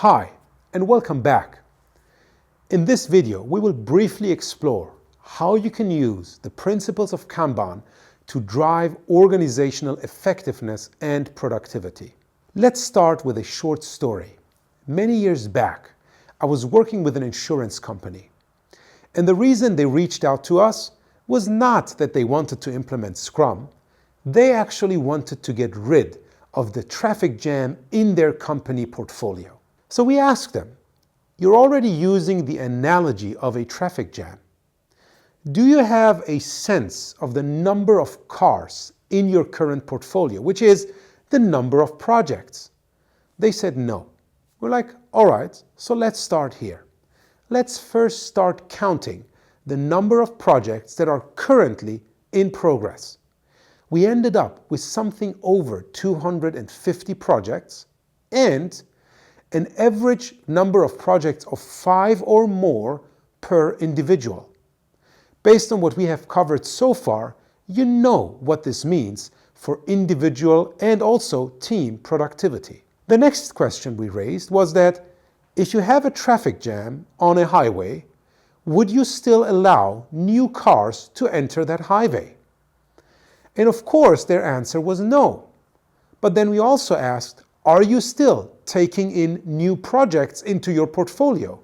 Hi, and welcome back. In this video, we will briefly explore how you can use the principles of Kanban to drive organizational effectiveness and productivity. Let's start with a short story. Many years back, I was working with an insurance company, and the reason they reached out to us was not that they wanted to implement Scrum. They actually wanted to get rid of the traffic jam in their company portfolio. So we asked them, you're already using the analogy of a traffic jam. Do you have a sense of the number of cars in your current portfolio, which is the number of projects? They said no. We're like, all right, so let's start here. Let's first start counting the number of projects that are currently in progress. We ended up with something over 250 projects and an average number of projects of 5 or more per individual. Based on what we have covered so far, you know what this means for individual and also team productivity. The next question we raised was that if you have a traffic jam on a highway, would you still allow new cars to enter that highway? And of course their answer was no. But then we also asked, are you still taking in new projects into your portfolio?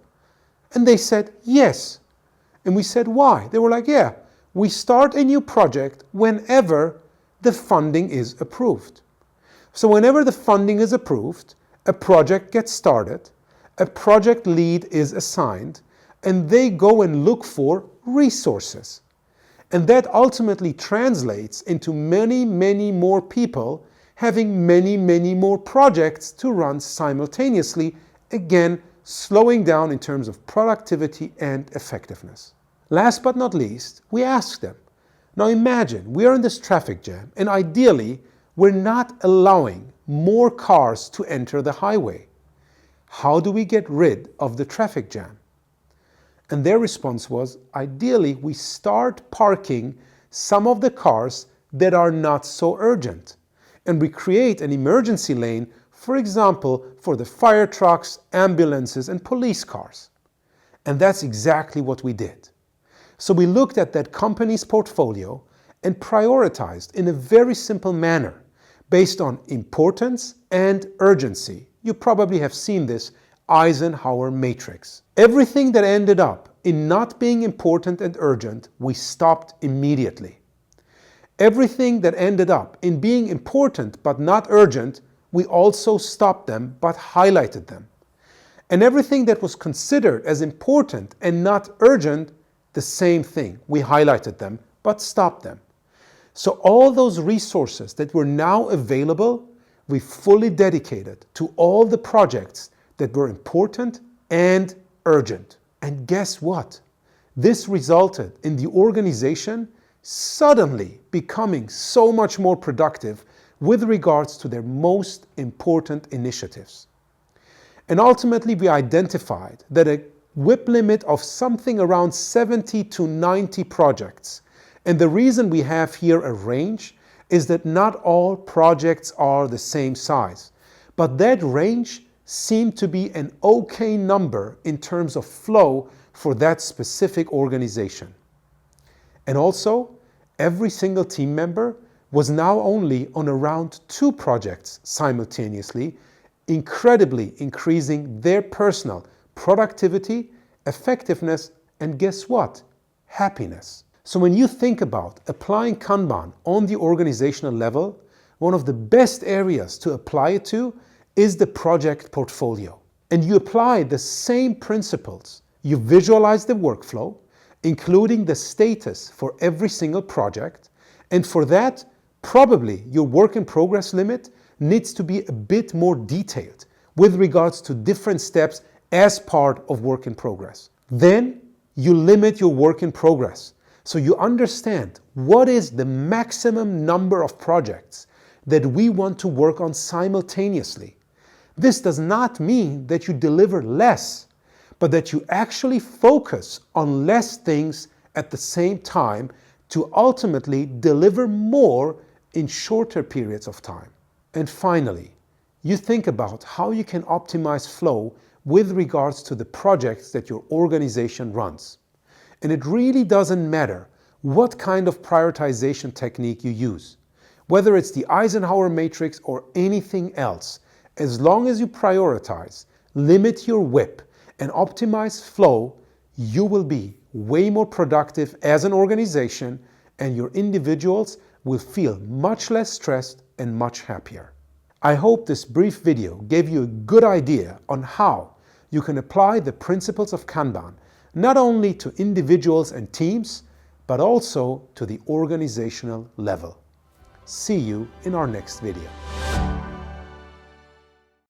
And they said yes. And we said why? They were like, yeah, we start a new project whenever the funding is approved. So whenever the funding is approved, a project gets started, a project lead is assigned, and they go and look for resources. And that ultimately translates into many, many more people having many, many more projects to run simultaneously, again, slowing down in terms of productivity and effectiveness. Last but not least, we asked them, now imagine we are in this traffic jam and ideally we're not allowing more cars to enter the highway. How do we get rid of the traffic jam? And their response was, ideally we start parking some of the cars that are not so urgent. And we create an emergency lane, for example, for the fire trucks, ambulances, and police cars. And that's exactly what we did. So we looked at that company's portfolio and prioritized in a very simple manner based on importance and urgency. You probably have seen this Eisenhower matrix. Everything that ended up in not being important and urgent, we stopped immediately. Everything that ended up in being important but not urgent, we also stopped them but highlighted them. And everything that was considered as important and not urgent, the same thing. We highlighted them but stopped them. So all those resources that were now available, we fully dedicated to all the projects that were important and urgent. And guess what? This resulted in the organization suddenly becoming so much more productive with regards to their most important initiatives. And ultimately we identified that a WIP limit of something around 70 to 90 projects. And the reason we have here a range is that not all projects are the same size. But that range seemed to be an okay number in terms of flow for that specific organization. And also, every single team member was now only on around 2 projects simultaneously, incredibly increasing their personal productivity, effectiveness, and guess what? Happiness. So when you think about applying Kanban on the organizational level, one of the best areas to apply it to is the project portfolio. And you apply the same principles. You visualize the workflow, including the status for every single project. And for that, probably your work in progress limit needs to be a bit more detailed with regards to different steps as part of work in progress. Then you limit your work in progress. So you understand what is the maximum number of projects that we want to work on simultaneously. This does not mean that you deliver less, but that you actually focus on less things at the same time to ultimately deliver more in shorter periods of time. And finally, you think about how you can optimize flow with regards to the projects that your organization runs. And it really doesn't matter what kind of prioritization technique you use, whether it's the Eisenhower matrix or anything else. As long as you prioritize, limit your WIP, and optimize flow, you will be way more productive as an organization, and your individuals will feel much less stressed and much happier. I hope this brief video gave you a good idea on how you can apply the principles of Kanban not only to individuals and teams, but also to the organizational level. See you in our next video.